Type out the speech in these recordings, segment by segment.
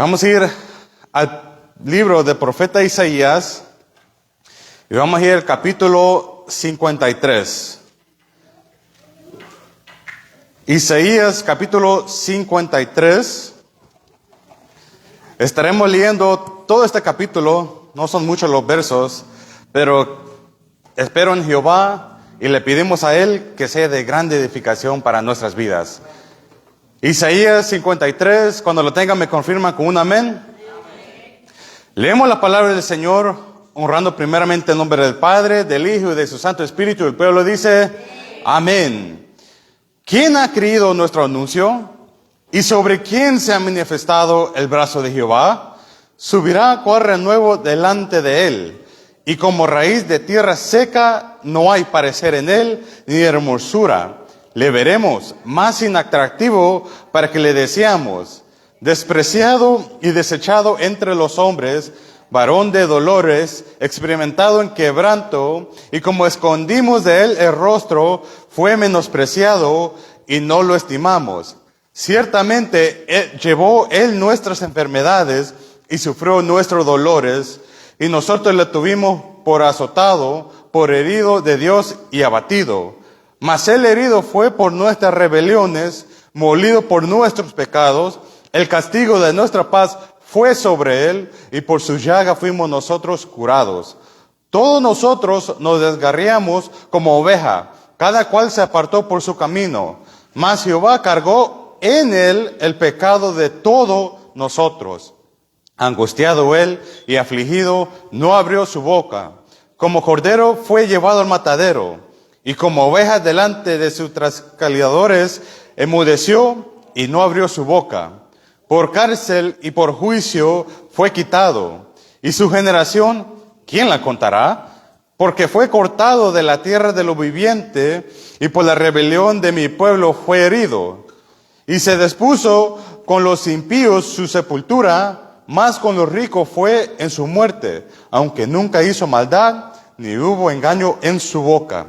Vamos a ir al libro del profeta Isaías y vamos a ir al capítulo 53. Isaías capítulo 53. Estaremos leyendo todo este capítulo, no son muchos los versos, pero espero en Jehová y le pedimos a Él que sea de grande edificación para nuestras vidas. Isaías 53, cuando lo tengan me confirman con un amén. Amén. Leemos la palabra del Señor, honrando primeramente el nombre del Padre, del Hijo y de su Santo Espíritu. El pueblo dice, amén. ¿Quién ha creído nuestro anuncio? ¿Y sobre quién se ha manifestado el brazo de Jehová? Subirá cual renuevo delante de él, y como raíz de tierra seca no hay parecer en él, ni hermosura. Le veremos más inatractivo para que le deseamos, despreciado y desechado entre los hombres, varón de dolores, experimentado en quebranto, y como escondimos de él el rostro, fue menospreciado y no lo estimamos. Ciertamente llevó él nuestras enfermedades y sufrió nuestros dolores, y nosotros le tuvimos por azotado, por herido de Dios y abatido. Mas él herido fue por nuestras rebeliones, molido por nuestros pecados. El castigo de nuestra paz fue sobre él, y por su llaga fuimos nosotros curados. Todos nosotros nos desgarriamos como oveja, cada cual se apartó por su camino. Mas Jehová cargó en él el pecado de todos nosotros. Angustiado él y afligido, no abrió su boca. Como cordero fue llevado al matadero, y como oveja delante de sus trasquiladores, enmudeció y no abrió su boca. Por cárcel y por juicio fue quitado. Y su generación, ¿quién la contará? Porque fue cortado de la tierra de lo viviente, y por la rebelión de mi pueblo fue herido. Y se dispuso con los impíos su sepultura, mas con los ricos fue en su muerte, aunque nunca hizo maldad, ni hubo engaño en su boca.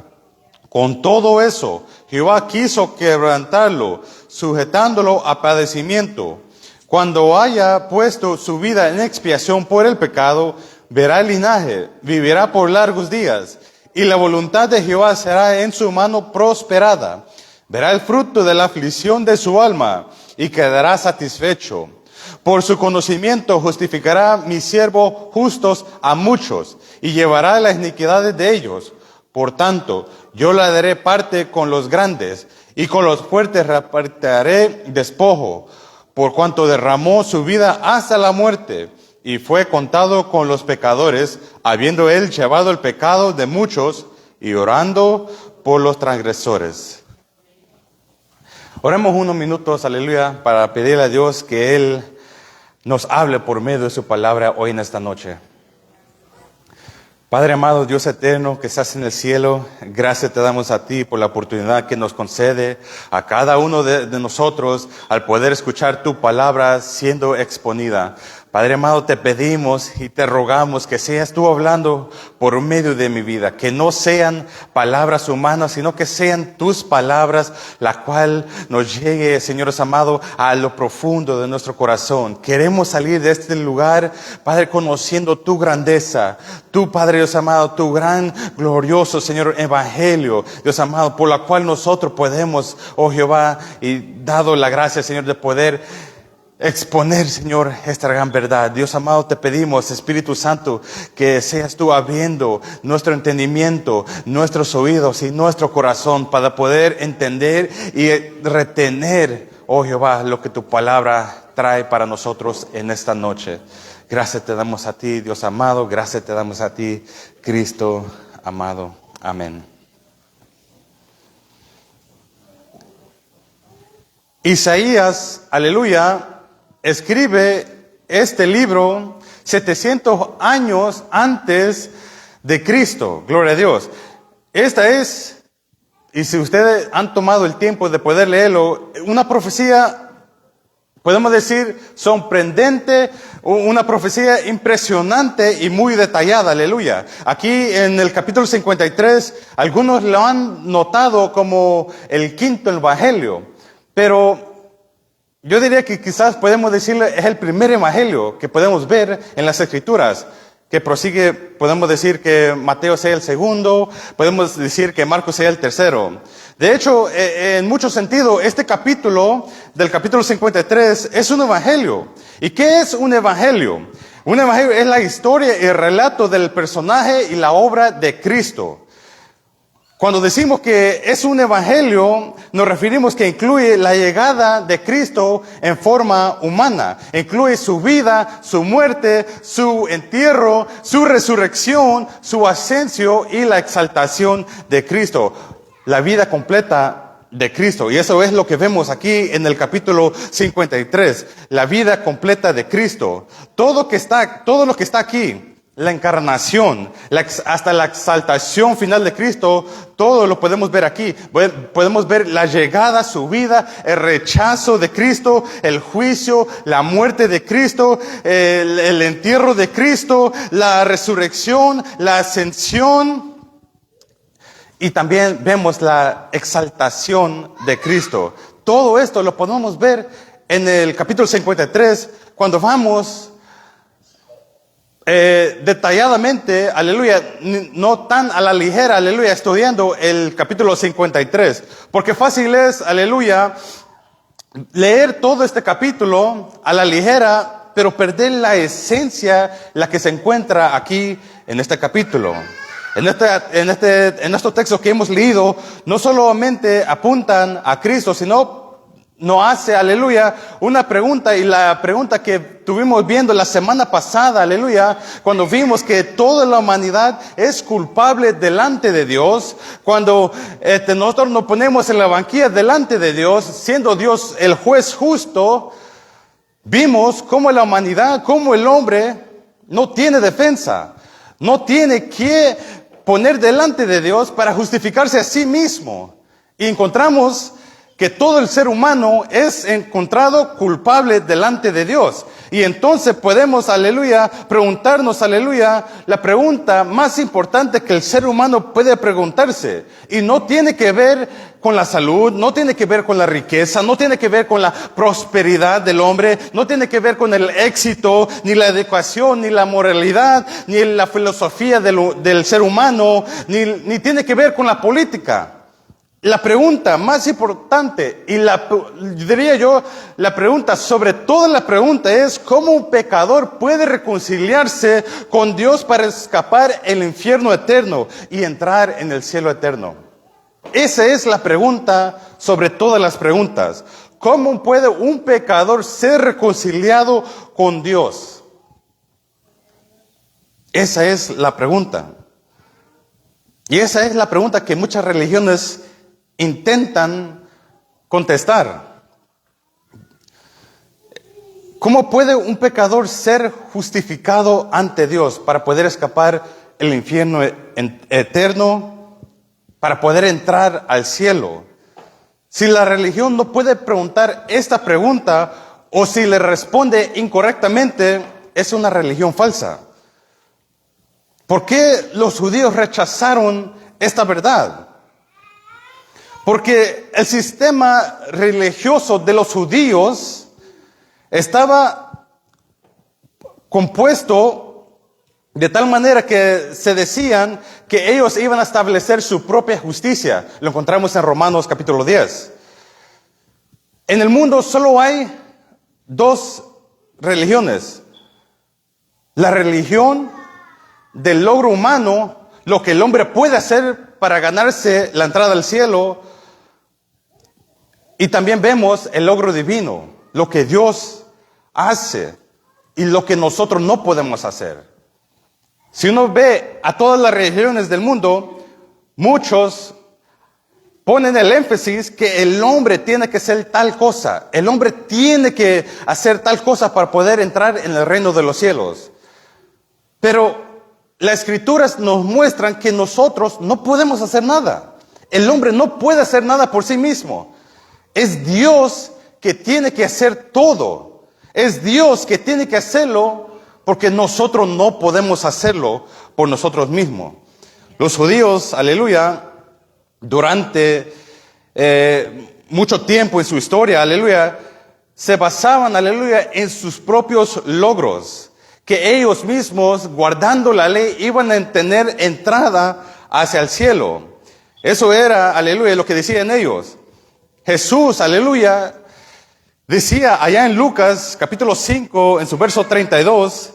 Con todo eso, Jehová quiso quebrantarlo, sujetándolo a padecimiento. Cuando haya puesto su vida en expiación por el pecado, verá el linaje, vivirá por largos días, y la voluntad de Jehová será en su mano prosperada. Verá el fruto de la aflicción de su alma, y quedará satisfecho. Por su conocimiento justificará mi siervo justos a muchos, y llevará las iniquidades de ellos. Por tanto, yo le daré parte con los grandes, y con los fuertes repartiré despojo, por cuanto derramó su vida hasta la muerte, y fue contado con los pecadores, habiendo él llevado el pecado de muchos, y orando por los transgresores. Oremos unos minutos, aleluya, para pedirle a Dios que Él nos hable por medio de su palabra hoy en esta noche. Padre amado, Dios eterno que estás en el cielo, gracias te damos a ti por la oportunidad que nos concede a cada uno de nosotros al poder escuchar tu palabra siendo exponida. Padre amado, te pedimos y te rogamos que seas tú hablando por medio de mi vida, que no sean palabras humanas, sino que sean tus palabras, la cual nos llegue, Señor amado, a lo profundo de nuestro corazón. Queremos salir de este lugar, Padre, conociendo tu grandeza, tu Padre Dios amado, tu gran, glorioso, Señor, evangelio, Dios amado, por la cual nosotros podemos, oh Jehová, y dado la gracia, Señor, de poder exponer, Señor, esta gran verdad. Dios amado, te pedimos, Espíritu Santo, que seas tú abriendo nuestro entendimiento, nuestros oídos y nuestro corazón para poder entender y retener, oh Jehová, lo que tu palabra trae para nosotros en esta noche. Gracias te damos a ti, Dios amado. Gracias te damos a ti, Cristo amado. Amén. Isaías, aleluya, escribe este libro 700 años antes de Cristo. Gloria a Dios. Esta es, y si ustedes han tomado el tiempo de poder leerlo, una profecía, podemos decir, sorprendente, una profecía impresionante y muy detallada, aleluya. Aquí en el capítulo 53, algunos lo han notado como el quinto evangelio, pero Yo diría que quizás podemos decirle, es el primer evangelio que podemos ver en las Escrituras, que prosigue, podemos decir que Mateo sea el segundo, podemos decir que Marcos sea el tercero. De hecho, en mucho sentido, este capítulo, del capítulo 53, es un evangelio. ¿Y qué es un evangelio? Un evangelio es la historia y el relato del personaje y la obra de Cristo. Cuando decimos que es un evangelio, nos referimos que incluye la llegada de Cristo en forma humana. Incluye su vida, su muerte, su entierro, su resurrección, su ascensión y la exaltación de Cristo. La vida completa de Cristo. Y eso es lo que vemos aquí en el capítulo 53. La vida completa de Cristo. Todo lo que está aquí. La encarnación, hasta la exaltación final de Cristo, todo lo podemos ver aquí. Podemos ver la llegada, su vida, el rechazo de Cristo, el juicio, la muerte de Cristo, el entierro de Cristo, la resurrección, la ascensión. Y también vemos la exaltación de Cristo. Todo esto lo podemos ver en el capítulo 53, cuando vamos detalladamente, aleluya, no tan a la ligera, aleluya, estudiando el capítulo 53. Porque fácil es, aleluya, leer todo este capítulo a la ligera, pero perder la esencia, la que se encuentra aquí en este capítulo. En estos textos que hemos leído, no solamente apuntan a Cristo, sino nos hace, aleluya, una pregunta, y la pregunta que tuvimos viendo la semana pasada, aleluya, cuando vimos que toda la humanidad es culpable delante de Dios, cuando nosotros nos ponemos en la banquilla delante de Dios, siendo Dios el juez justo, vimos cómo la humanidad, cómo el hombre no tiene defensa, no tiene que poner delante de Dios para justificarse a sí mismo. Y encontramos que todo el ser humano es encontrado culpable delante de Dios. Y entonces podemos, aleluya, preguntarnos, aleluya, la pregunta más importante que el ser humano puede preguntarse. Y no tiene que ver con la salud, no tiene que ver con la riqueza, no tiene que ver con la prosperidad del hombre, no tiene que ver con el éxito, ni la educación, ni la moralidad, ni la filosofía del ser humano, ni tiene que ver con la política. La pregunta más importante, y diría yo, la pregunta sobre toda la pregunta es cómo un pecador puede reconciliarse con Dios para escapar el infierno eterno y entrar en el cielo eterno. Esa es la pregunta sobre todas las preguntas. ¿Cómo puede un pecador ser reconciliado con Dios? Esa es la pregunta. Y esa es la pregunta que muchas religiones intentan contestar. ¿Cómo puede un pecador ser justificado ante Dios para poder escapar el infierno eterno, para poder entrar al cielo? Si la religión no puede preguntar esta pregunta, o si le responde incorrectamente, es una religión falsa. ¿Por qué los judíos rechazaron esta verdad? Porque el sistema religioso de los judíos estaba compuesto de tal manera que se decían que ellos iban a establecer su propia justicia. Lo encontramos en Romanos capítulo 10. En el mundo solo hay dos religiones. La religión del logro humano, lo que el hombre puede hacer para ganarse la entrada al cielo. Y también vemos el logro divino, lo que Dios hace y lo que nosotros no podemos hacer. Si uno ve a todas las religiones del mundo, muchos ponen el énfasis que el hombre tiene que hacer tal cosa. El hombre tiene que hacer tal cosa para poder entrar en el reino de los cielos. Pero las escrituras nos muestran que nosotros no podemos hacer nada. El hombre no puede hacer nada por sí mismo. Es Dios que tiene que hacer todo. Es Dios que tiene que hacerlo porque nosotros no podemos hacerlo por nosotros mismos. Los judíos, aleluya, durante mucho tiempo en su historia, aleluya, se basaban, aleluya, en sus propios logros, que ellos mismos, guardando la ley, iban a tener entrada hacia el cielo. Eso era, aleluya, lo que decían ellos. Jesús, aleluya, decía allá en Lucas capítulo 5, en su verso 32,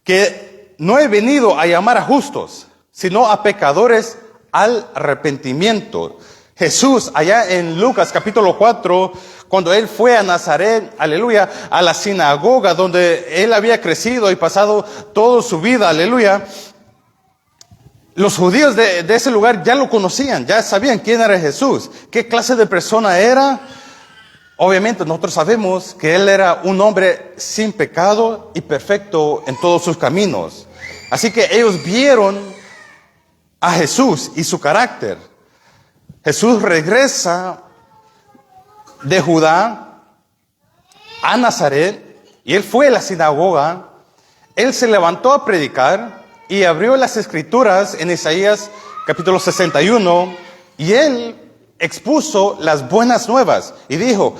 que no he venido a llamar a justos, sino a pecadores al arrepentimiento. Jesús, allá en Lucas capítulo 4, cuando él fue a Nazaret, aleluya, a la sinagoga donde él había crecido y pasado toda su vida, aleluya, los judíos de ese lugar ya lo conocían, ya sabían quién era Jesús, qué clase de persona era. Obviamente nosotros sabemos que él era un hombre sin pecado y perfecto en todos sus caminos. Así que ellos vieron a Jesús y su carácter. Jesús regresa de Judá a Nazaret y él fue a la sinagoga. Él se levantó a predicar y abrió las escrituras en Isaías capítulo 61 y él expuso las buenas nuevas y dijo: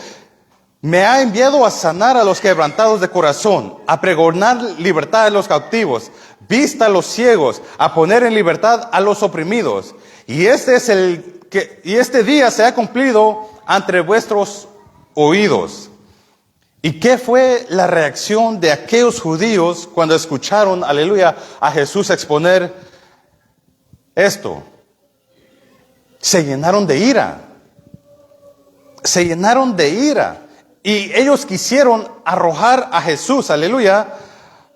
me ha enviado a sanar a los quebrantados de corazón, a pregonar libertad a los cautivos, vista a los ciegos, a poner en libertad a los oprimidos. Y este día se ha cumplido ante vuestros oídos. ¿Y qué fue la reacción de aquellos judíos cuando escucharon, aleluya, a Jesús exponer esto? Se llenaron de ira. Se llenaron de ira. Y ellos quisieron arrojar a Jesús, aleluya,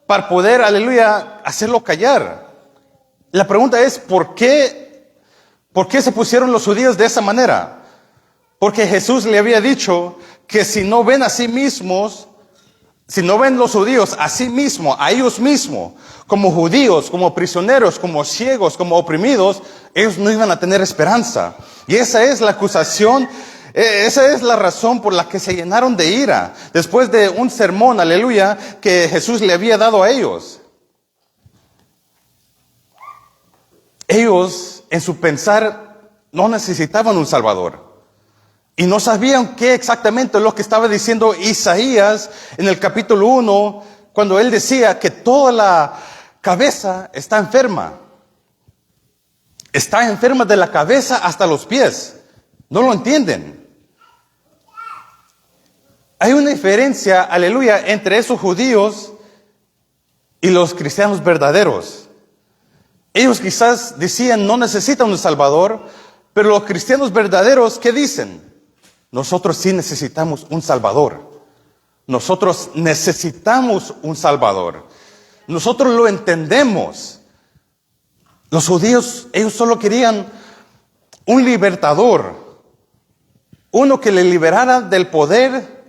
para poder, aleluya, hacerlo callar. La pregunta es, ¿por qué se pusieron los judíos de esa manera? Porque Jesús le había dicho que si no ven a sí mismos, si no ven los judíos a sí mismos, a ellos mismos, como judíos, como prisioneros, como ciegos, como oprimidos, ellos no iban a tener esperanza. Y esa es la acusación, esa es la razón por la que se llenaron de ira, después de un sermón, aleluya, que Jesús le había dado a ellos. Ellos, en su pensar, no necesitaban un Salvador. Y no sabían qué exactamente es lo que estaba diciendo Isaías en el capítulo 1, cuando él decía que toda la cabeza está enferma. Está enferma de la cabeza hasta los pies. No lo entienden. Hay una diferencia, aleluya, entre esos judíos y los cristianos verdaderos. Ellos quizás decían no necesitan un Salvador, pero los cristianos verdaderos, ¿qué dicen? Nosotros sí necesitamos un Salvador. Nosotros necesitamos un Salvador. Nosotros lo entendemos. Los judíos, ellos solo querían un libertador. Uno que le liberara del poder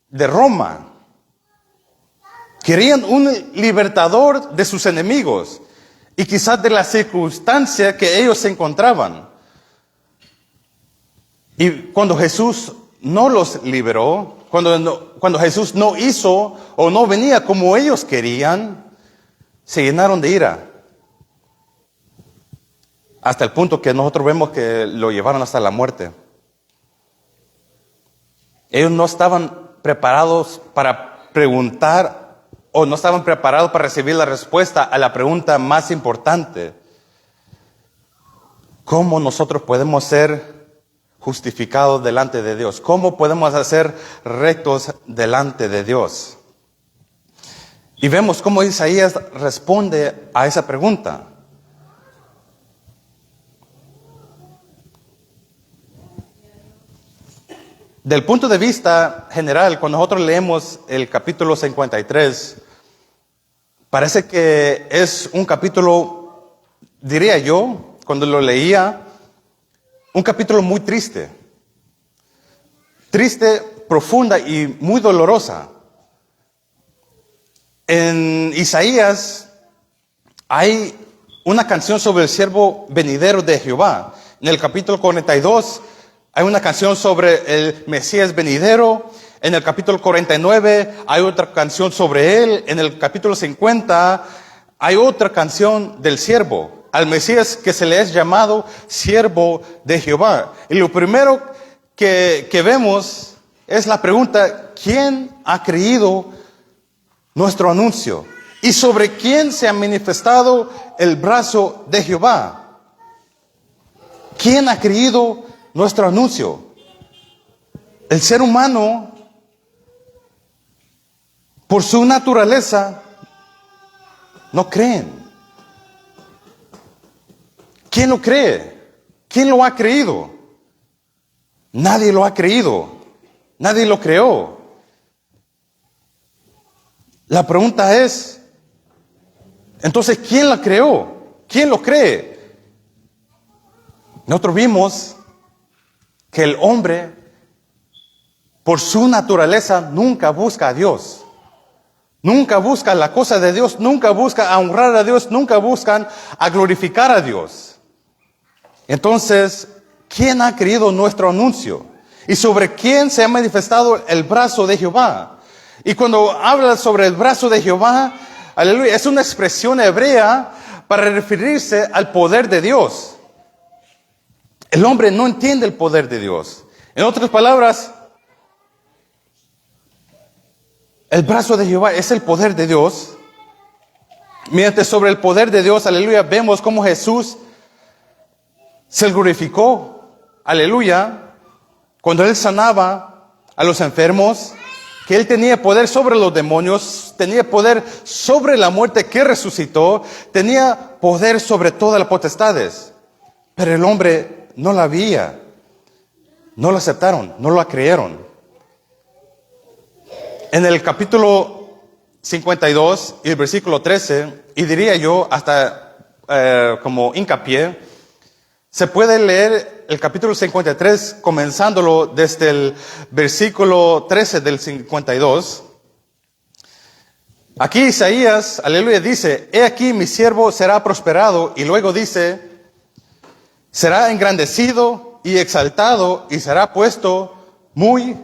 de Roma. Querían un libertador de sus enemigos. Y quizás de la circunstancia que ellos se encontraban. Y cuando Jesús no los liberó, cuando Jesús no hizo o no venía como ellos querían, se llenaron de ira. Hasta el punto que nosotros vemos que lo llevaron hasta la muerte. Ellos no estaban preparados para preguntar o no estaban preparados para recibir la respuesta a la pregunta más importante. ¿Cómo nosotros podemos ser justificados delante de Dios? ¿Cómo podemos ser rectos delante de Dios? Y vemos cómo Isaías responde a esa pregunta. Del punto de vista general, cuando nosotros leemos el capítulo 53, parece que es un capítulo, diría yo, cuando lo leía, un capítulo muy triste. Triste, profunda y muy dolorosa. En Isaías hay una canción sobre el siervo venidero de Jehová. En el capítulo 42 hay una canción sobre el Mesías venidero. En el capítulo 49 hay otra canción sobre él. En el capítulo 50 hay otra canción del siervo, al Mesías que se le es llamado siervo de Jehová. Y lo primero que vemos es la pregunta, ¿quién ha creído nuestro anuncio? ¿Y sobre quién se ha manifestado el brazo de Jehová? ¿Quién ha creído nuestro anuncio? El ser humano, por su naturaleza, no creen. ¿Quién lo cree? ¿Quién lo ha creído? Nadie lo ha creído. Nadie lo creó. La pregunta es, entonces, ¿quién la creó? ¿Quién lo cree? Nosotros vimos que el hombre, por su naturaleza, nunca busca a Dios. Nunca busca la cosa de Dios, nunca busca a honrar a Dios, nunca buscan a glorificar a Dios. Entonces, ¿quién ha creído nuestro anuncio? ¿Y sobre quién se ha manifestado el brazo de Jehová? Y cuando habla sobre el brazo de Jehová, aleluya, es una expresión hebrea para referirse al poder de Dios. El hombre no entiende el poder de Dios. En otras palabras, el brazo de Jehová es el poder de Dios. Mediante sobre el poder de Dios, aleluya, vemos cómo Jesús se glorificó, aleluya, cuando Él sanaba a los enfermos, que Él tenía poder sobre los demonios, tenía poder sobre la muerte que resucitó, tenía poder sobre todas las potestades. Pero el hombre no la veía, no lo aceptaron, no lo creyeron. En el capítulo 52 y el versículo 13, y diría yo hasta como hincapié, se puede leer el capítulo 53 comenzándolo desde el versículo 13 del 52. Aquí Isaías, aleluya, dice, he aquí mi siervo será prosperado, y luego dice, será engrandecido y exaltado y será puesto muy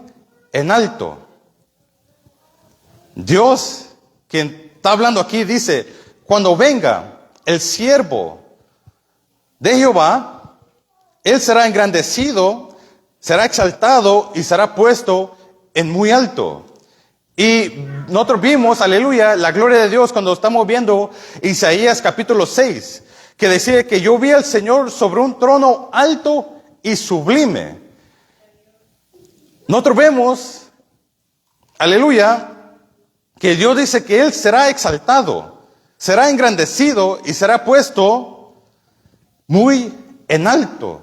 en alto. Dios, quien está hablando aquí, dice, cuando venga el siervo de Jehová, Él será engrandecido, será exaltado y será puesto en muy alto. Y nosotros vimos, aleluya, la gloria de Dios cuando estamos viendo Isaías capítulo 6, que decía que yo vi al Señor sobre un trono alto y sublime. Nosotros vemos, aleluya, que Dios dice que Él será exaltado, será engrandecido y será puesto muy en alto.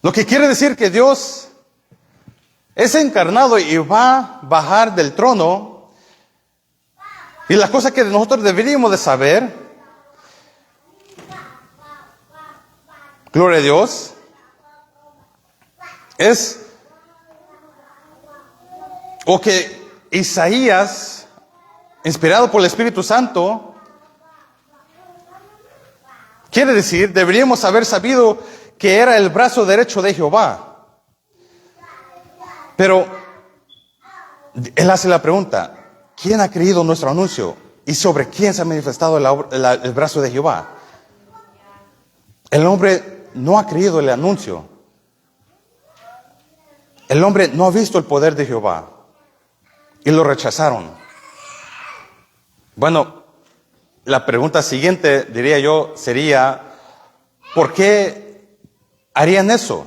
Lo que quiere decir que Dios es encarnado y va a bajar del trono. Y la cosa que nosotros deberíamos de saber, gloria a Dios, es o que Isaías, inspirado por el Espíritu Santo, quiere decir, deberíamos haber sabido que era el brazo derecho de Jehová. Pero él hace la pregunta, ¿quién ha creído nuestro anuncio? ¿Y sobre quién se ha manifestado el brazo de Jehová? El hombre no ha creído el anuncio. El hombre no ha visto el poder de Jehová. Y lo rechazaron. Bueno, la pregunta siguiente, diría yo, sería, ¿por qué harían eso?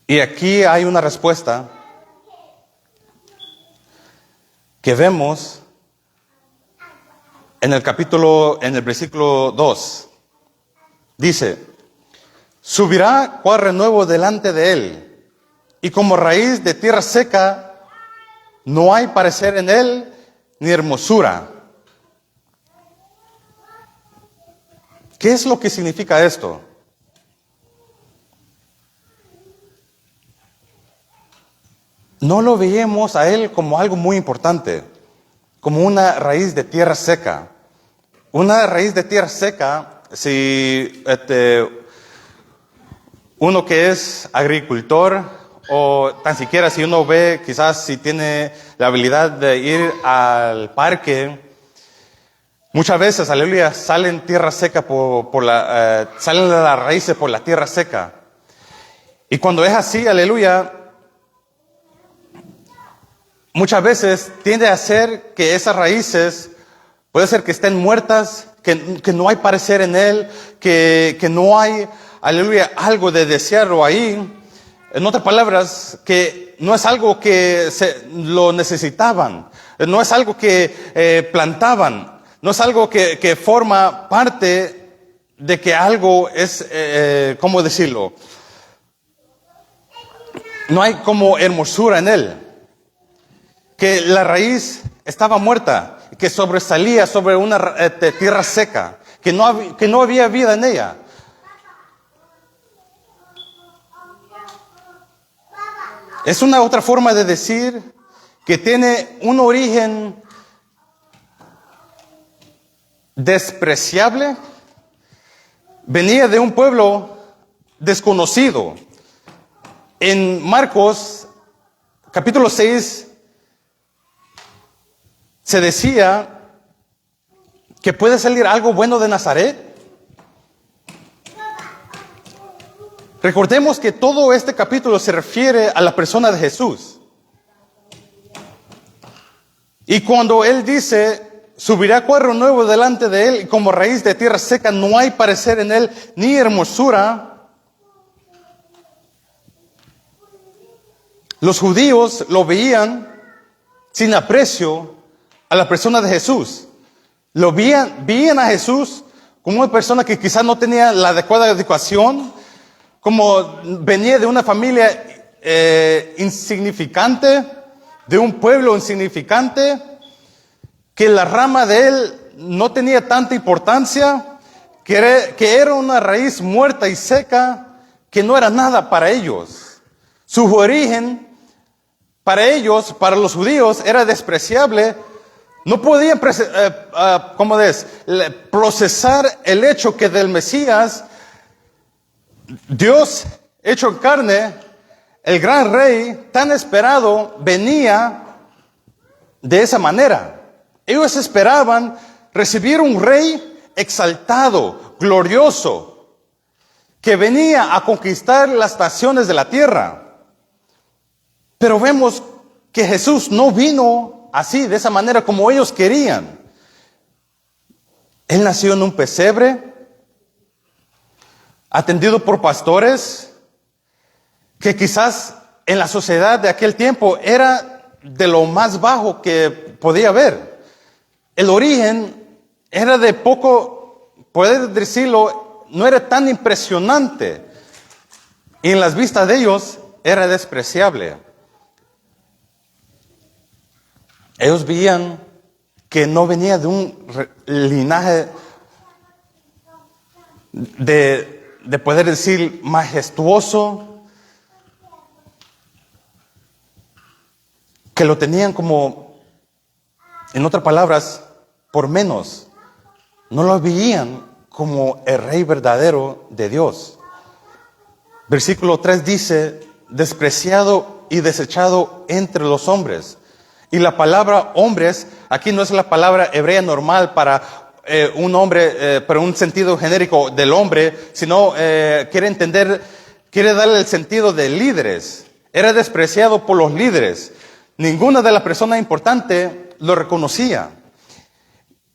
Y aquí hay una respuesta que vemos en el versículo 2. Dice, subirá cual renuevo delante de él, y como raíz de tierra seca, no hay parecer en él ni hermosura. ¿Qué es lo que significa esto? No lo veíamos a él como algo muy importante, como una raíz de tierra seca. Una raíz de tierra seca, si uno que es agricultor, o tan siquiera si uno ve, quizás si tiene la habilidad de ir al parque, muchas veces, aleluya, salen tierra seca salen las raíces por la tierra seca. Y cuando es así, aleluya, muchas veces tiende a ser que esas raíces puede ser que estén muertas, que no hay parecer en él, que no hay, aleluya, algo de desearlo ahí. En otras palabras, que no es algo que lo necesitaban, no es algo que plantaban, no es algo que forma parte de que algo es, ¿cómo decirlo? No hay como hermosura en él. Que la raíz estaba muerta, que sobresalía sobre una tierra seca, que no había vida en ella. Es una otra forma de decir que tiene un origen despreciable. Venía de un pueblo desconocido. En Marcos, capítulo 6, se decía que puede salir algo bueno de Nazaret. Recordemos que todo este capítulo se refiere a la persona de Jesús. Y cuando Él dice, subirá cuadro nuevo delante de Él, y como raíz de tierra seca no hay parecer en Él, ni hermosura. Los judíos lo veían sin aprecio a la persona de Jesús. Veían a Jesús como una persona que quizás no tenía la adecuada educación, como venía de una familia insignificante, de un pueblo insignificante, que la rama de él no tenía tanta importancia, que era una raíz muerta y seca, que no era nada para ellos. Su origen, para ellos, para los judíos, era despreciable. No podían procesar el hecho que del Mesías, Dios hecho en carne, el gran rey tan esperado, venía de esa manera. Ellos esperaban recibir un rey exaltado, glorioso, que venía a conquistar las naciones de la tierra. Pero vemos que Jesús no vino así, de esa manera como ellos querían. Él nació en un pesebre, atendido por pastores, que quizás en la sociedad de aquel tiempo era de lo más bajo que podía haber. El origen era de poco, poder decirlo, no era tan impresionante. Y en las vistas de ellos era despreciable. Ellos veían que no venía de un linaje de poder decir majestuoso, que lo tenían como, en otras palabras, por menos. No lo veían como el rey verdadero de Dios. Versículo 3 dice, despreciado y desechado entre los hombres. Y la palabra hombres, aquí no es la palabra hebrea normal para un hombre, para un sentido genérico del hombre, sino quiere darle el sentido de líderes. Era despreciado por los líderes. Ninguna de las personas importantes lo reconocía.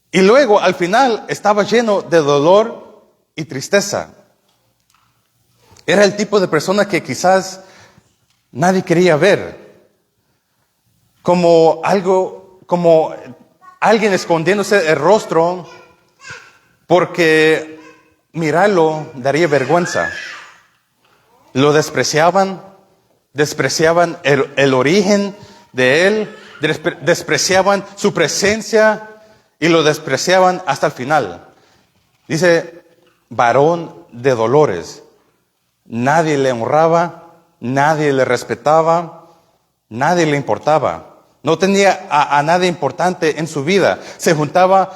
Y luego, al final, estaba lleno de dolor y tristeza. Era el tipo de persona que quizás nadie quería ver. Como alguien escondiéndose el rostro, porque mirarlo daría vergüenza. Lo despreciaban el origen de él, despreciaban su presencia y lo despreciaban hasta el final. Dice, varón de dolores. Nadie le honraba, nadie le respetaba, nadie le importaba. No tenía a nadie importante en su vida. Se juntaba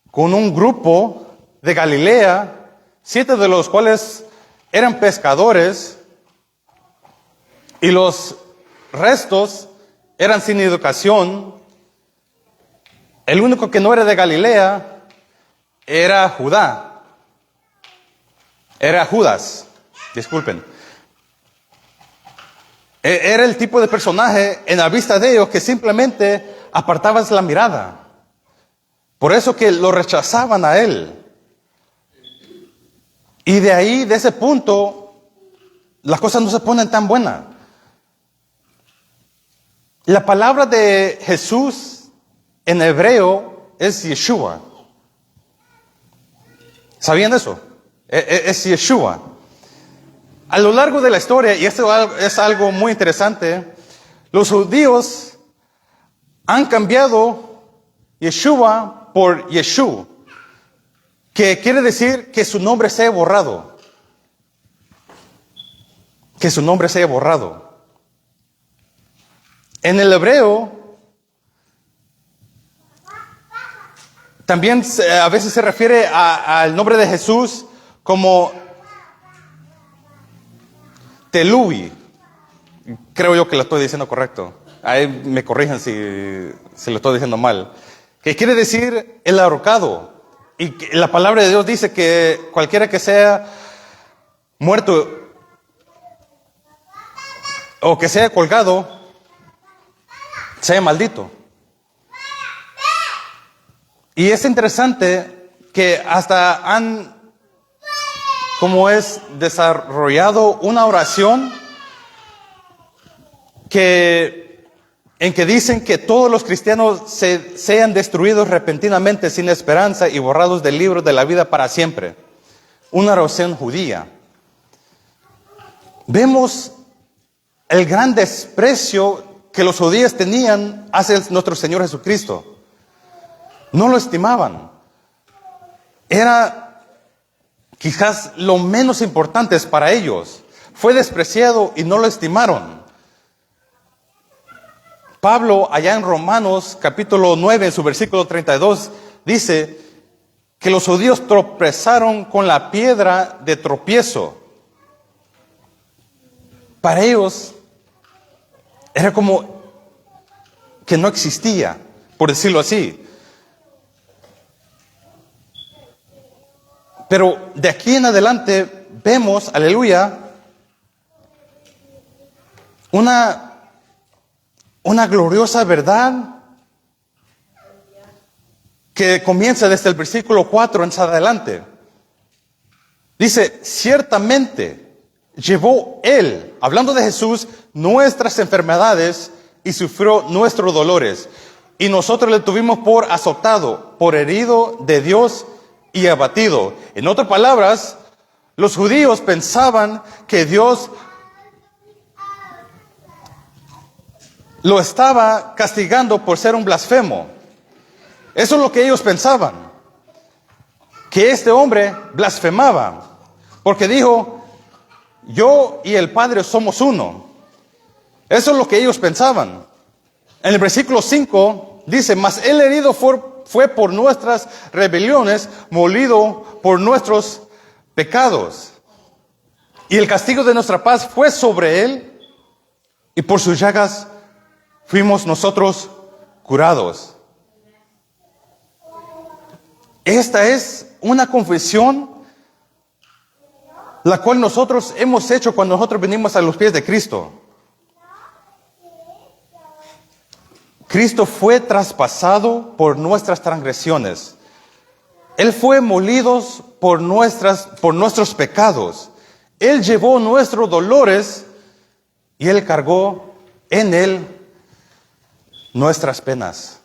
con un grupo de Galilea, 7 de los cuales eran pescadores, y los restos eran sin educación. El único que no era de Galilea era Judas, disculpen. Era el tipo de personaje en la vista de ellos que simplemente apartabas la mirada. Por eso que lo rechazaban a él. Y de ahí, de ese punto, las cosas no se ponen tan buenas. La palabra de Jesús en hebreo es Yeshua. ¿Sabían eso? Es Yeshua. A lo largo de la historia, y esto es algo muy interesante, los judíos han cambiado Yeshua por Yeshua, que quiere decir que su nombre sea borrado. Que su nombre sea borrado. En el hebreo, también a veces se refiere al nombre de Jesús como Telui. Creo yo que lo estoy diciendo correcto. Ahí me corrijan si lo estoy diciendo mal. Que quiere decir el ahorcado. Y la palabra de Dios dice que cualquiera que sea muerto o que sea colgado, sea maldito. Y es interesante que hasta han, desarrollado una oración en que dicen que todos los cristianos sean destruidos repentinamente sin esperanza y borrados del libro de la vida para siempre. Una oración judía. Vemos el gran desprecio que los judíos tenían hacia nuestro Señor Jesucristo. No lo estimaban. Era quizás lo menos importante para ellos. Fue despreciado y no lo estimaron. Pablo, allá en Romanos capítulo 9, en su versículo 32, dice que los judíos tropezaron con la piedra de tropiezo. Para ellos era como que no existía, por decirlo así. Pero de aquí en adelante vemos, aleluya, una gloriosa verdad que comienza desde el versículo 4 en adelante. Dice, ciertamente llevó Él, hablando de Jesús, nuestras enfermedades y sufrió nuestros dolores. Y nosotros le tuvimos por azotado, por herido de Dios y abatido. En otras palabras, los judíos pensaban que Dios lo estaba castigando por ser un blasfemo. Eso es lo que ellos pensaban. Que este hombre blasfemaba. Porque dijo, yo y el Padre somos uno. Eso es lo que ellos pensaban. En el versículo 5 dice, mas el herido fue por nuestras rebeliones, molido por nuestros pecados. Y el castigo de nuestra paz fue sobre él, y por sus llagas fuimos nosotros curados. Esta es una confesión la cual nosotros hemos hecho cuando nosotros venimos a los pies de Cristo. Cristo fue traspasado por nuestras transgresiones. Él fue molido por nuestros pecados. Él llevó nuestros dolores y Él cargó en Él nuestras penas.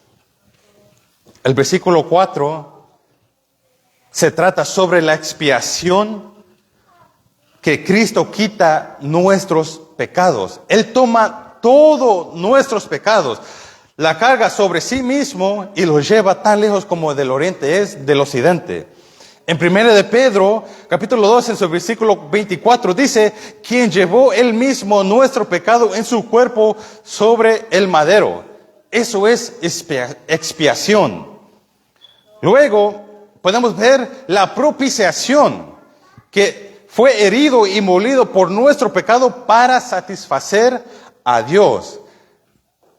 El versículo 4 se trata sobre la expiación que Cristo quita nuestros pecados. Él toma todos nuestros pecados, la carga sobre sí mismo y los lleva tan lejos como del oriente es del occidente. En 1 de Pedro, capítulo 2, en su versículo 24, dice, quien llevó él mismo nuestro pecado en su cuerpo sobre el madero. Eso es expiación. Luego podemos ver la propiciación, que fue herido y molido por nuestro pecado para satisfacer a Dios.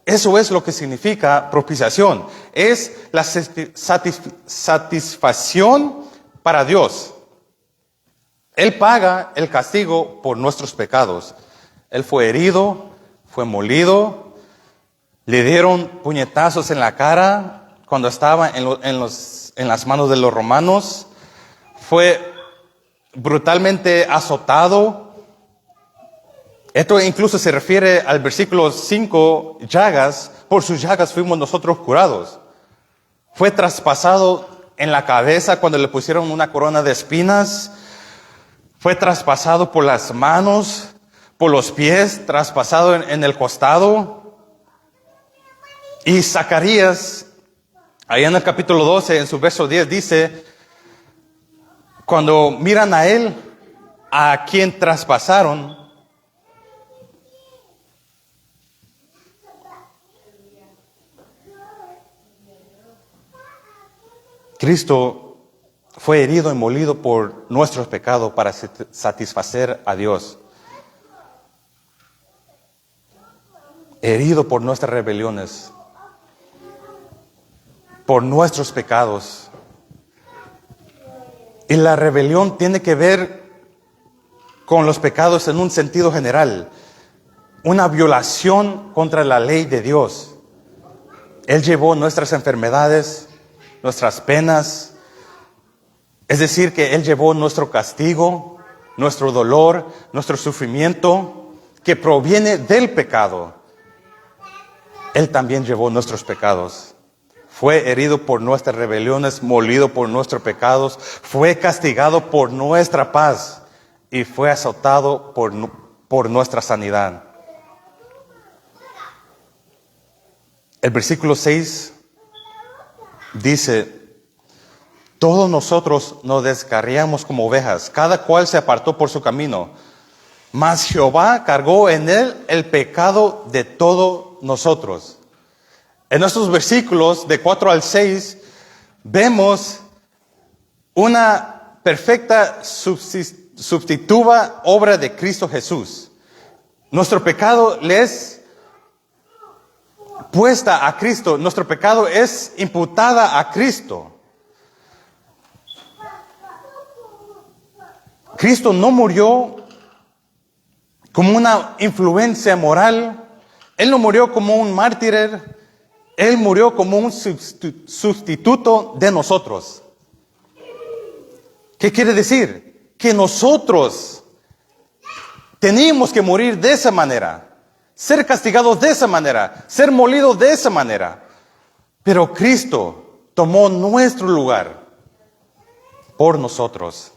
Eso es lo que significa propiciación. Es la satisfacción para Dios. Él paga el castigo por nuestros pecados. Él fue herido fue molido, le dieron puñetazos en la cara cuando estaba en las manos de los romanos, fue brutalmente azotado. Esto incluso se refiere al versículo 5, llagas, por sus llagas fuimos nosotros curados. Fue traspasado en la cabeza cuando le pusieron una corona de espinas. Fue traspasado por las manos, por los pies, traspasado en el costado. Y Zacarías, ahí en el capítulo 12, en su verso 10, dice, cuando miran a él, a quien traspasaron, Cristo fue herido y molido por nuestros pecados para satisfacer a Dios. Herido por nuestras rebeliones, por nuestros pecados. Y la rebelión tiene que ver con los pecados en un sentido general. Una violación contra la ley de Dios. Él llevó nuestras enfermedades, nuestras penas. Es decir, que Él llevó nuestro castigo, nuestro dolor, nuestro sufrimiento, que proviene del pecado. Él también llevó nuestros pecados. Fue herido por nuestras rebeliones, molido por nuestros pecados, fue castigado por nuestra paz y fue azotado por nuestra sanidad. El versículo 6 dice, todos nosotros nos descarriamos como ovejas, cada cual se apartó por su camino, mas Jehová cargó en él el pecado de todos nosotros. En estos versículos de 4 al 6 vemos una perfecta sustitutiva obra de Cristo Jesús. Nuestro pecado le es puesta a Cristo, nuestro pecado es imputada a Cristo. Cristo no murió como una influencia moral, Él no murió como un mártir, Él murió como un sustituto de nosotros. ¿Qué quiere decir? Que nosotros teníamos que morir de esa manera, ser castigados de esa manera, ser molidos de esa manera. Pero Cristo tomó nuestro lugar por nosotros.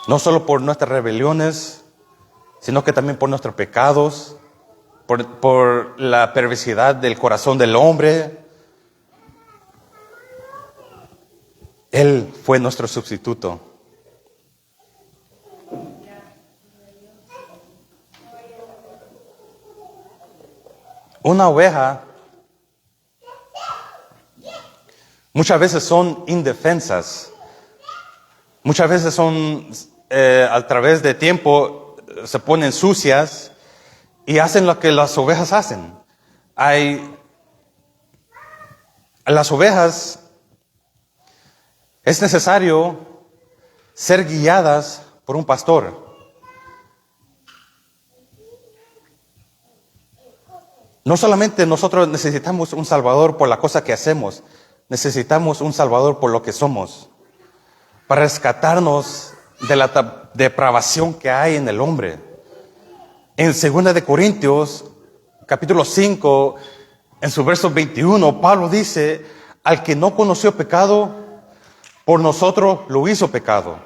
No solo por nuestras rebeliones, sino que también por nuestros pecados, por la perversidad del corazón del hombre. Él fue nuestro sustituto. Una oveja muchas veces son indefensas. Muchas veces son, a través de tiempo, se ponen sucias y hacen lo que las ovejas hacen. Las ovejas es necesario ser guiadas por un pastor. No solamente nosotros necesitamos un Salvador por la cosa que hacemos, necesitamos un Salvador por lo que somos, para rescatarnos de la depravación que hay en el hombre. En 2 de Corintios, capítulo 5, en su verso 21, Pablo dice, al que no conoció pecado, por nosotros lo hizo pecado,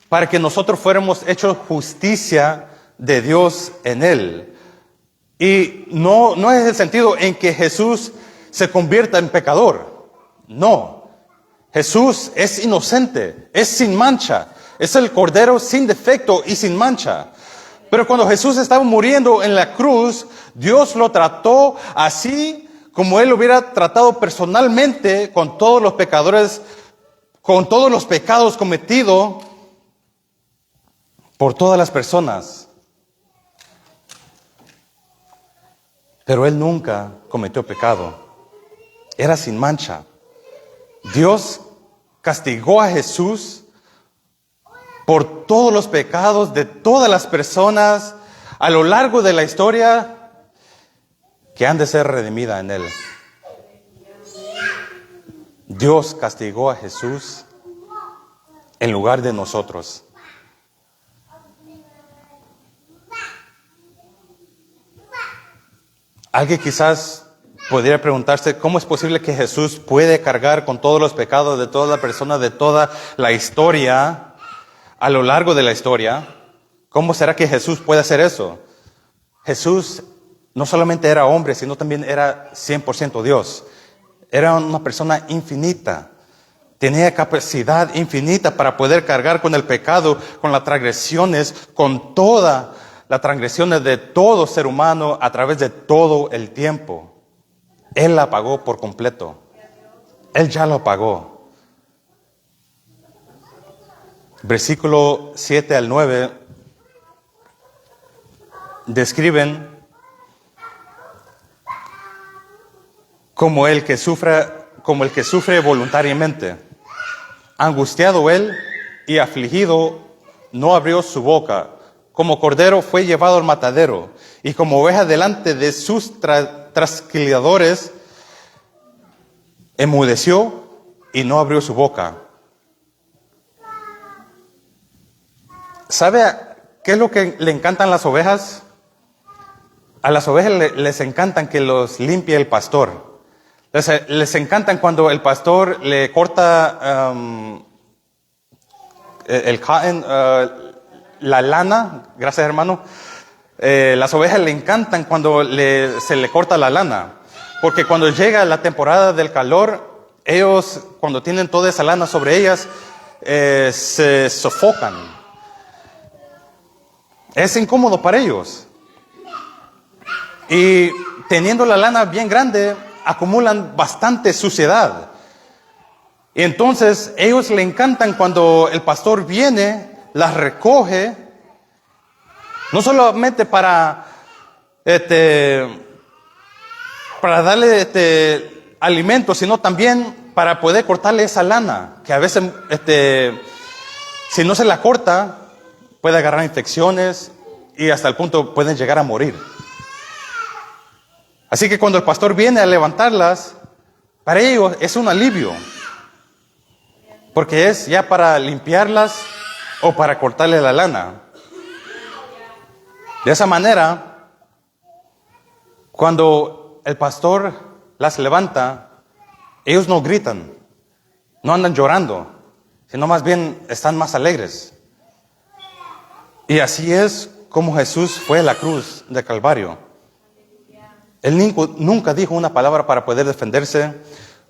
para que nosotros fuéramos hechos justicia de Dios en él. Y no es el sentido en que Jesús se convierta en pecador. No. Jesús es inocente, es sin mancha. Es el Cordero sin defecto y sin mancha. Pero cuando Jesús estaba muriendo en la cruz, Dios lo trató así como Él lo hubiera tratado personalmente con todos los pecadores, con todos los pecados cometidos por todas las personas. Pero Él nunca cometió pecado. Era sin mancha. Dios castigó a Jesús por todos los pecados de todas las personas a lo largo de la historia que han de ser redimidas en Él. Dios castigó a Jesús en lugar de nosotros. Alguien quizás podría preguntarse, ¿cómo es posible que Jesús puede cargar con todos los pecados de toda persona, de toda la historia, a lo largo de la historia? ¿Cómo será que Jesús puede hacer eso? Jesús no solamente era hombre, sino también era 100% Dios. Era una persona infinita. Tenía capacidad infinita para poder cargar con el pecado, con las transgresiones, con todas las transgresiones de todo ser humano a través de todo el tiempo. Él la pagó por completo. Él ya lo pagó. Versículo 7 al 9 describen como el que sufre voluntariamente. Angustiado él y afligido, no abrió su boca. Como cordero fue llevado al matadero, y como oveja delante de sus trasquiladores, enmudeció y no abrió su boca. ¿Sabe qué es lo que le encantan las ovejas? A las ovejas les encantan que los limpie el pastor. Les encantan cuando el pastor le corta el cotton, la lana. Gracias, hermano. Las ovejas le encantan cuando se le corta la lana. Porque cuando llega la temporada del calor, ellos, cuando tienen toda esa lana sobre ellas, se sofocan. Es incómodo para ellos. Y teniendo la lana bien grande, acumulan bastante suciedad. Y entonces ellos le encantan cuando el pastor viene, las recoge, no solamente para darle alimento, sino también para poder cortarle esa lana, que a veces si no se la corta, puede agarrar infecciones y hasta el punto pueden llegar a morir. Así que cuando el pastor viene a levantarlas, para ellos es un alivio. Porque es ya para limpiarlas o para cortarle la lana. De esa manera, cuando el pastor las levanta, ellos no gritan, no andan llorando, sino más bien están más alegres. Y así es como Jesús fue a la cruz de Calvario. Él nunca dijo una palabra para poder defenderse.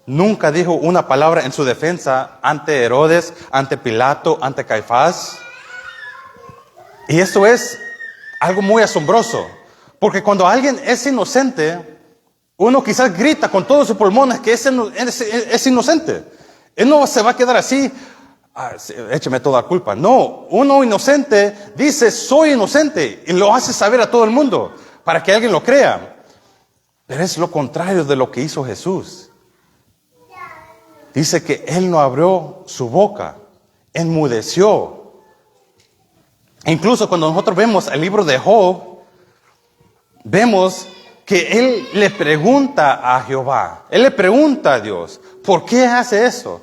Nunca dijo una palabra en su defensa ante Herodes, ante Pilato, ante Caifás. Y esto es algo muy asombroso. Porque cuando alguien es inocente, uno quizás grita con todos sus pulmones que es inocente. Él no se va a quedar así, écheme toda la culpa. No, uno inocente dice, soy inocente. Y lo hace saber a todo el mundo para que alguien lo crea. Pero es lo contrario de lo que hizo Jesús. Dice que Él no abrió su boca, enmudeció. Incluso cuando nosotros vemos el libro de Job, vemos que él le pregunta a Jehová, él le pregunta a Dios, ¿por qué hace eso?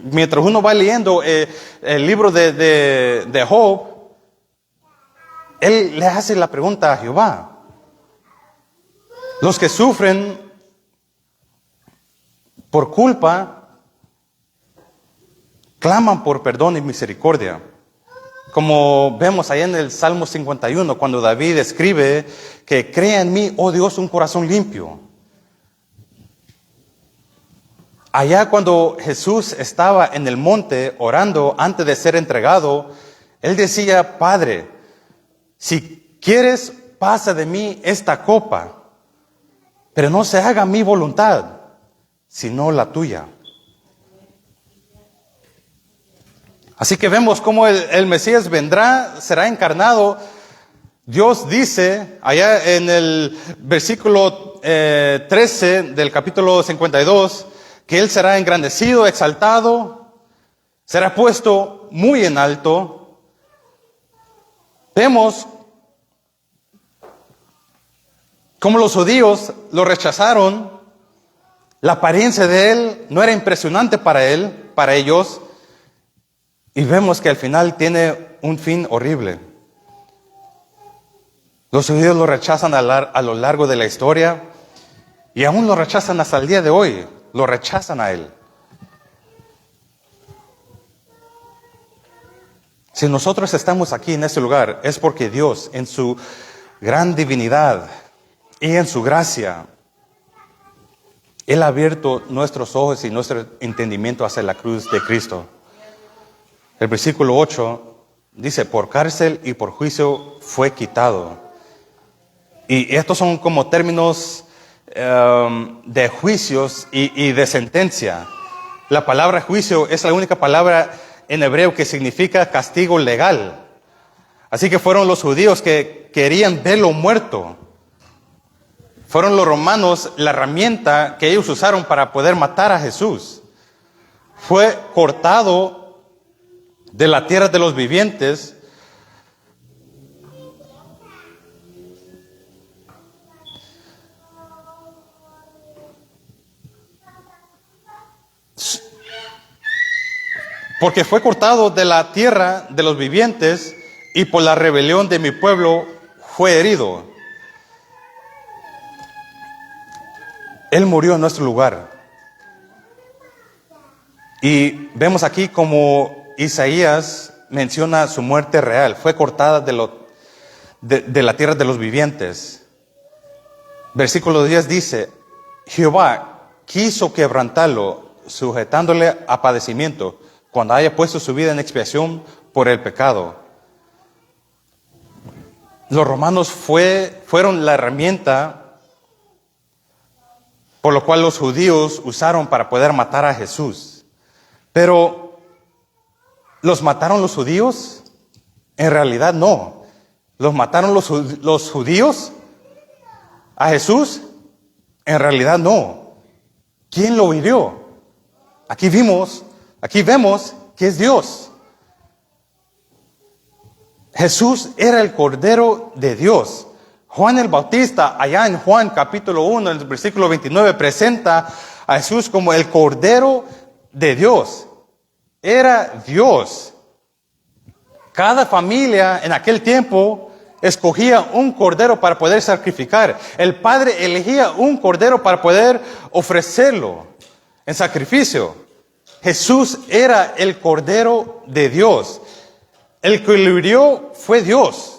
Mientras uno va leyendo el libro de Job, él le hace la pregunta a Jehová. Los que sufren por culpa claman por perdón y misericordia. Como vemos ahí en el Salmo 51, cuando David escribe que crea en mí, oh Dios, un corazón limpio. Allá cuando Jesús estaba en el monte orando antes de ser entregado, Él decía, Padre, si quieres, pasa de mí esta copa, pero no se haga mi voluntad, sino la tuya. Así que vemos cómo el Mesías vendrá, será encarnado. Dios dice, allá en el versículo 13 del capítulo 52, que Él será engrandecido, exaltado, será puesto muy en alto. Vemos Como los judíos lo rechazaron, la apariencia de él no era impresionante para ellos, y vemos que al final tiene un fin horrible. Los judíos lo rechazan a lo largo de la historia, y aún lo rechazan hasta el día de hoy, lo rechazan a él. Si nosotros estamos aquí en este lugar, es porque Dios, en su gran divinidad y en su gracia, Él ha abierto nuestros ojos y nuestro entendimiento hacia la cruz de Cristo. El versículo 8 dice, por cárcel y por juicio fue quitado. Y estos son como términos de juicios y de sentencia. La palabra juicio es la única palabra en hebreo que significa castigo legal. Así que fueron los judíos que querían verlo muerto. Fueron los romanos la herramienta que ellos usaron para poder matar a Jesús. Fue cortado de la tierra de los vivientes. Porque fue cortado de la tierra de los vivientes y por la rebelión de mi pueblo fue herido. Él murió en nuestro lugar. Y vemos aquí como Isaías menciona su muerte real. Fue cortada de la tierra de los vivientes. Versículo 10 dice, Jehová quiso quebrantarlo, sujetándole a padecimiento, cuando haya puesto su vida en expiación por el pecado. Los romanos fueron la herramienta por lo cual los judíos usaron para poder matar a Jesús. Pero, ¿los mataron los judíos? En realidad no. ¿Los mataron los judíos a Jesús? En realidad no. ¿Quién lo hirió? Aquí vemos que es Dios. Jesús era el Cordero de Dios. Juan el Bautista, allá en Juan capítulo 1, en el versículo 29, presenta a Jesús como el Cordero de Dios. Era Dios. Cada familia en aquel tiempo escogía un cordero para poder sacrificar. El padre elegía un cordero para poder ofrecerlo en sacrificio. Jesús era el Cordero de Dios. El que lo hirió fue Dios.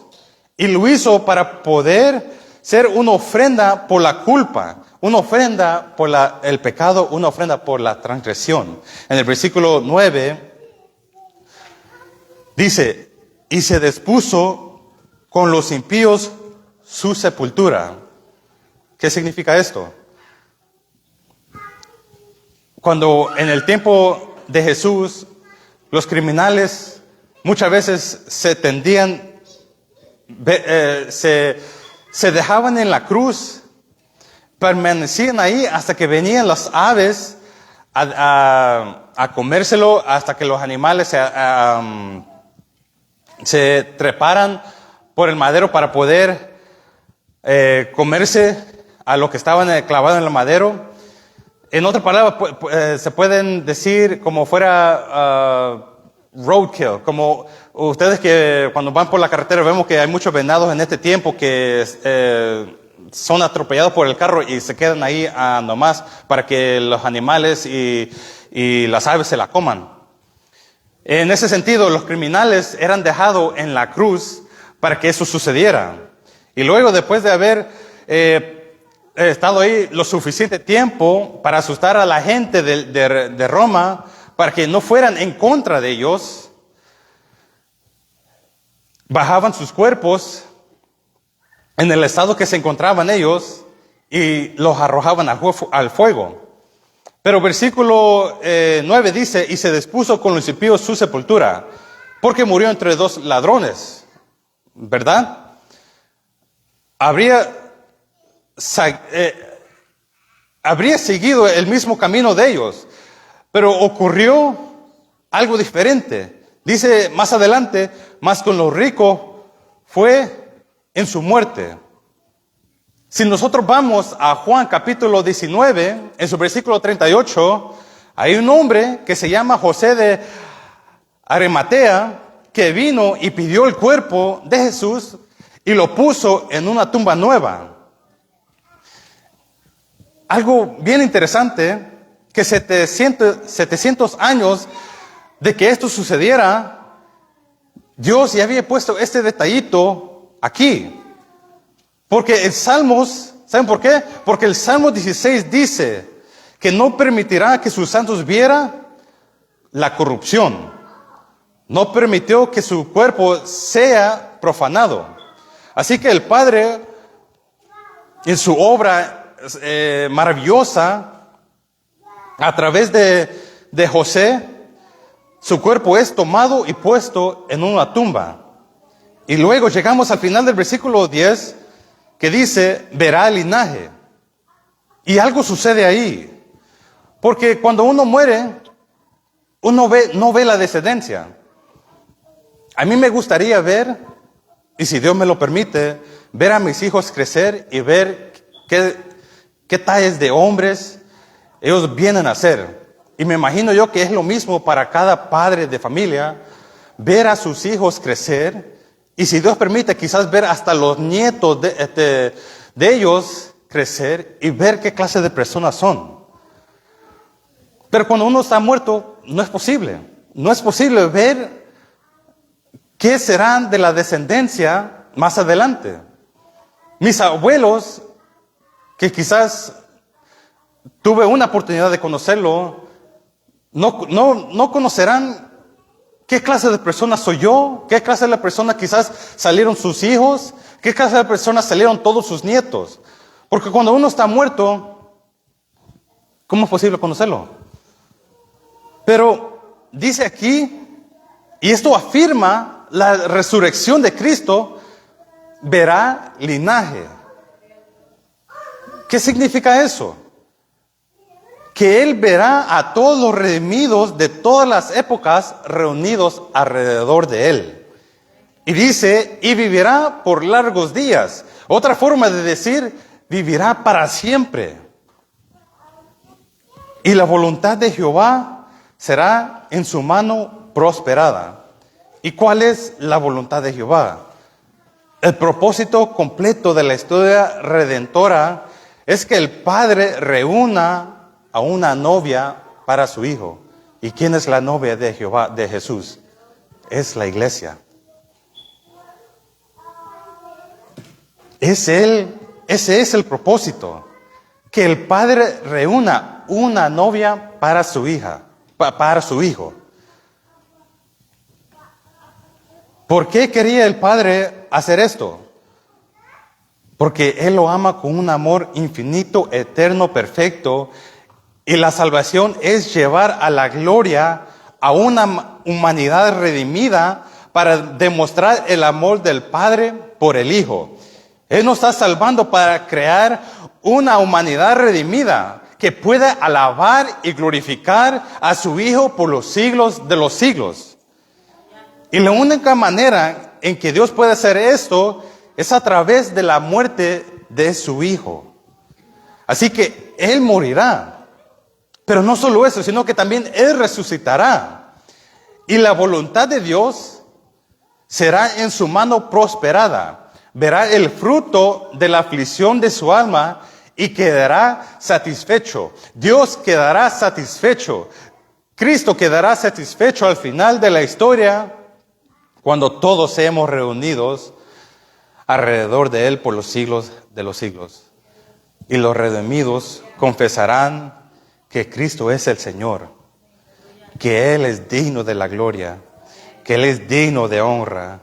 Y lo hizo para poder ser una ofrenda por la culpa, una ofrenda por el pecado, una ofrenda por la transgresión. En el versículo 9 dice, y se dispuso con los impíos su sepultura. ¿Qué significa esto? Cuando en el tiempo de Jesús, los criminales muchas veces se dejaban en la cruz, permanecían ahí hasta que venían las aves a comérselo, hasta que los animales se treparan por el madero para poder comerse a lo que estaban clavados en el madero. En otras palabras, se pueden decir como fuera roadkill, como ustedes que cuando van por la carretera vemos que hay muchos venados en este tiempo que son atropellados por el carro y se quedan ahí nomás para que los animales y las aves se la coman. En ese sentido, los criminales eran dejados en la cruz para que eso sucediera. Y luego, después de haber estado ahí lo suficiente tiempo para asustar a la gente de Roma, para que no fueran en contra de ellos, bajaban sus cuerpos en el estado que se encontraban ellos y los arrojaban al fuego. Pero versículo 9 dice, y se dispuso con los impíos su sepultura, porque murió entre dos ladrones, ¿verdad? Habría seguido el mismo camino de ellos, pero ocurrió algo diferente. Dice más adelante, más con los ricos fue en su muerte. Si nosotros vamos a Juan capítulo 19, en su versículo 38, hay un hombre que se llama José de Arimatea, que vino y pidió el cuerpo de Jesús y lo puso en una tumba nueva. Algo bien interesante, que 700 años de que esto sucediera, Dios ya había puesto este detallito aquí. Porque el Salmos, ¿saben por qué? Porque el Salmo 16 dice que no permitirá que sus santos viera la corrupción. No permitió que su cuerpo sea profanado. Así que el Padre, en su obra maravillosa, a través de José, su cuerpo es tomado y puesto en una tumba. Y luego llegamos al final del versículo 10, que dice, verá el linaje. Y algo sucede ahí. Porque cuando uno muere, uno no ve la descendencia. A mí me gustaría ver, y si Dios me lo permite, ver a mis hijos crecer y ver qué talles de hombres ellos vienen a ser. Y me imagino yo que es lo mismo para cada padre de familia, ver a sus hijos crecer, y si Dios permite, quizás ver hasta los nietos de ellos crecer y ver qué clase de personas son. Pero cuando uno está muerto, no es posible. No es posible ver qué serán de la descendencia más adelante. Mis abuelos, que quizás tuve una oportunidad de conocerlo, no conocerán qué clase de persona soy yo, qué clase de persona quizás salieron sus hijos, qué clase de persona salieron todos sus nietos. Porque cuando uno está muerto, ¿cómo es posible conocerlo? Pero dice aquí, y esto afirma la resurrección de Cristo, verá linaje. ¿Qué significa eso? Que Él verá a todos los redimidos de todas las épocas reunidos alrededor de Él. Y dice, y vivirá por largos días. Otra forma de decir, vivirá para siempre. Y la voluntad de Jehová será en su mano prosperada. ¿Y cuál es la voluntad de Jehová? El propósito completo de la historia redentora es que el Padre reúna a una novia para su Hijo. ¿Y quién es la novia de Jehová, de Jesús? Es la iglesia. Ese es el propósito. Que el Padre reúna una novia para su hija, para su Hijo. ¿Por qué quería el Padre hacer esto? Porque Él lo ama con un amor infinito, eterno, perfecto. Y la salvación es llevar a la gloria a una humanidad redimida para demostrar el amor del Padre por el Hijo. Él nos está salvando para crear una humanidad redimida que pueda alabar y glorificar a su Hijo por los siglos de los siglos. Y la única manera en que Dios puede hacer esto es a través de la muerte de su Hijo. Así que Él morirá. Pero no solo eso, sino que también Él resucitará. Y la voluntad de Dios será en su mano prosperada. Verá el fruto de la aflicción de su alma y quedará satisfecho. Dios quedará satisfecho. Cristo quedará satisfecho al final de la historia, cuando todos seamos reunidos alrededor de Él por los siglos de los siglos. Y los redimidos confesarán que Cristo es el Señor, que Él es digno de la gloria, que Él es digno de honra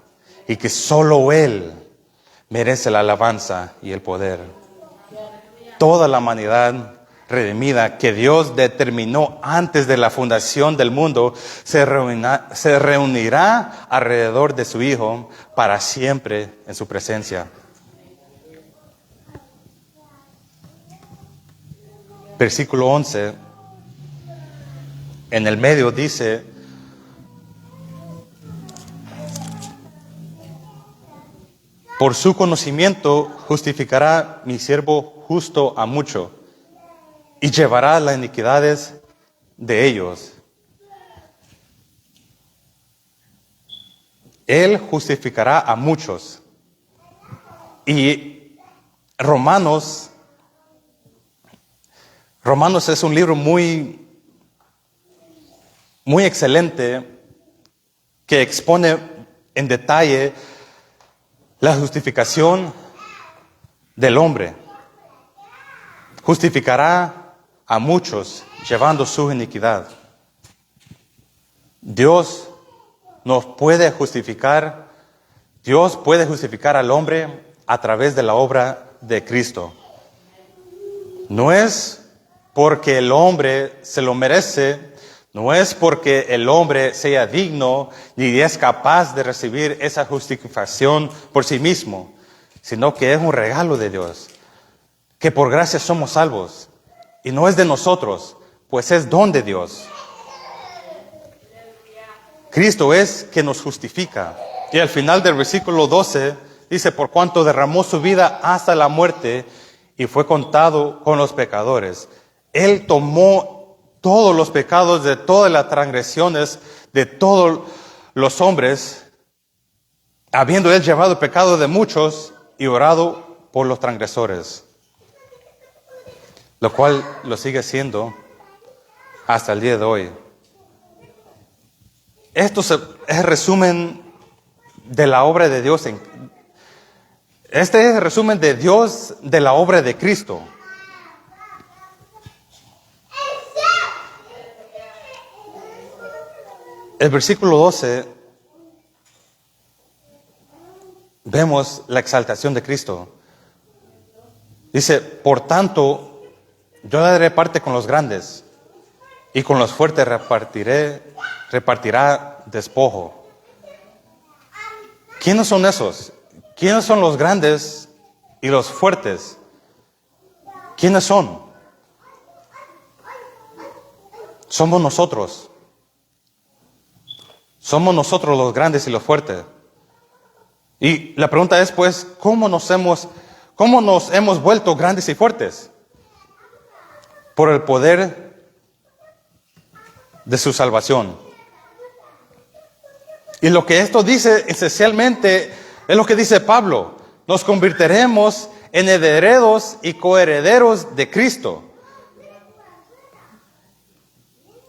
y que solo Él merece la alabanza y el poder. Toda la humanidad redimida que Dios determinó antes de la fundación del mundo se reunirá alrededor de su Hijo para siempre en su presencia. Versículo 11, en el medio dice, Por su conocimiento justificará mi siervo justo a mucho, y llevará las iniquidades de ellos. Él justificará a muchos. Y Romanos es un libro muy excelente que expone en detalle la justificación del hombre. Justificará a muchos llevando su iniquidad. Dios nos puede justificar. Dios puede justificar al hombre a través de la obra de Cristo. No es porque el hombre se lo merece, no es porque el hombre sea digno, ni es capaz de recibir esa justificación por sí mismo, sino que es un regalo de Dios, que por gracia somos salvos, y no es de nosotros, pues es don de Dios. Cristo es que nos justifica. Y al final del versículo 12 dice, por cuanto derramó su vida hasta la muerte y fue contado con los pecadores. Él tomó todos los pecados de todas las transgresiones de todos los hombres, habiendo él llevado el pecado de muchos y orado por los transgresores, lo cual lo sigue siendo hasta el día de hoy. Esto es el resumen de la obra de Dios. Este es el resumen de Dios de la obra de Cristo. El versículo 12, vemos la exaltación de Cristo. Dice, por tanto, yo daré parte con los grandes, y con los fuertes repartirá despojo. ¿Quiénes son esos? ¿Quiénes son los grandes y los fuertes? ¿Quiénes son? Somos nosotros. Somos nosotros los grandes y los fuertes. Y la pregunta es, pues, ¿cómo nos hemos vuelto grandes y fuertes? Por el poder de su salvación. Y lo que esto dice esencialmente es lo que dice Pablo. Nos convertiremos en herederos y coherederos de Cristo.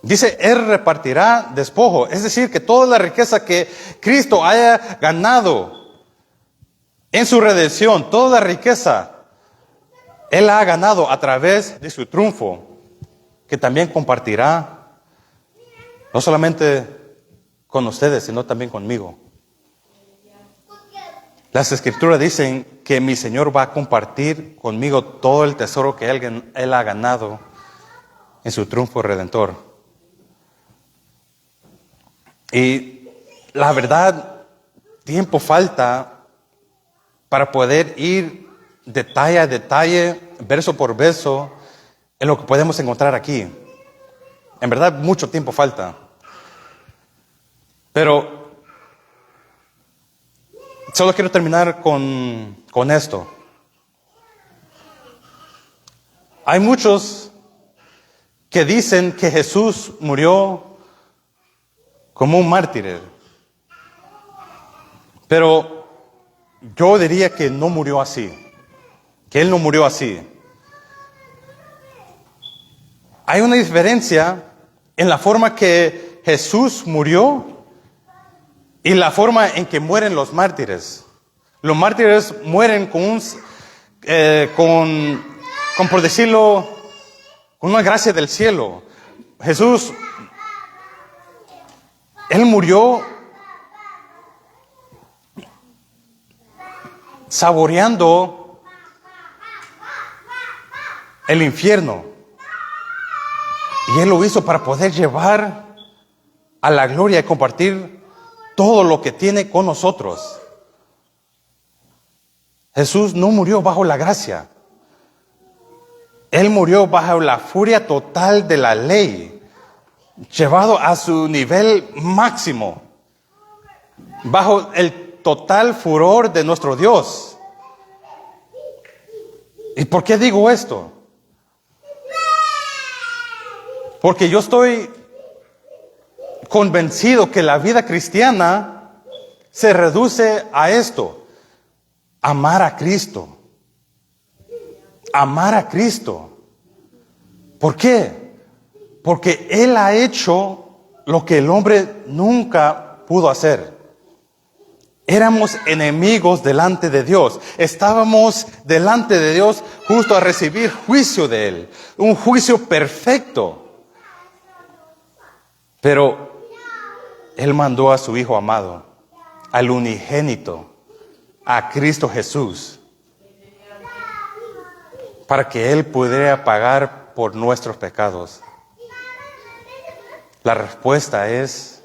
Dice, Él repartirá despojo. Es decir, que toda la riqueza que Cristo haya ganado en su redención, toda la riqueza, Él la ha ganado a través de su triunfo, que también compartirá, no solamente con ustedes, sino también conmigo. Las Escrituras dicen que mi Señor va a compartir conmigo todo el tesoro que Él ha ganado en su triunfo redentor. Y la verdad, tiempo falta para poder ir detalle a detalle, verso por verso, en lo que podemos encontrar aquí. En verdad, mucho tiempo falta. Pero solo quiero terminar con esto. Hay muchos que dicen que Jesús murió como un mártir. Pero yo diría que no murió así. Que Él no murió así. Hay una diferencia en la forma que Jesús murió y la forma en que mueren los mártires. Los mártires mueren con por decirlo, con una gracia del cielo. Jesús, Él murió saboreando el infierno. Y Él lo hizo para poder llevar a la gloria y compartir todo lo que tiene con nosotros. Jesús no murió bajo la gracia. Él murió bajo la furia total de la ley, llevado a su nivel máximo, bajo total furor de nuestro Dios. ¿Y por qué digo esto? Porque yo estoy convencido que la vida cristiana se reduce a esto: amar a Cristo. Amar a Cristo. ¿Por qué? Porque Él ha hecho lo que el hombre nunca pudo hacer. Éramos enemigos delante de Dios. Estábamos delante de Dios justo a recibir juicio de Él. Un juicio perfecto. Pero Él mandó a su Hijo amado, al unigénito, a Cristo Jesús, para que Él pudiera pagar por nuestros pecados. La respuesta es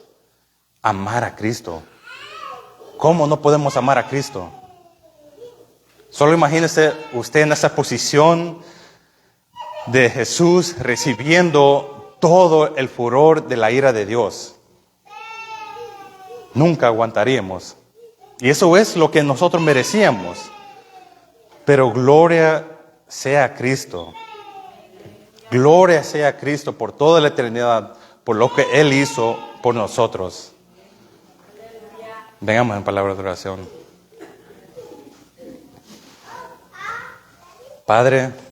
amar a Cristo. ¿Cómo no podemos amar a Cristo? Solo imagínese usted en esa posición de Jesús recibiendo todo el furor de la ira de Dios. Nunca aguantaríamos. Y eso es lo que nosotros merecíamos. Pero gloria sea a Cristo. Gloria sea a Cristo por toda la eternidad, por lo que Él hizo por nosotros. Vengamos en palabras de oración. Padre,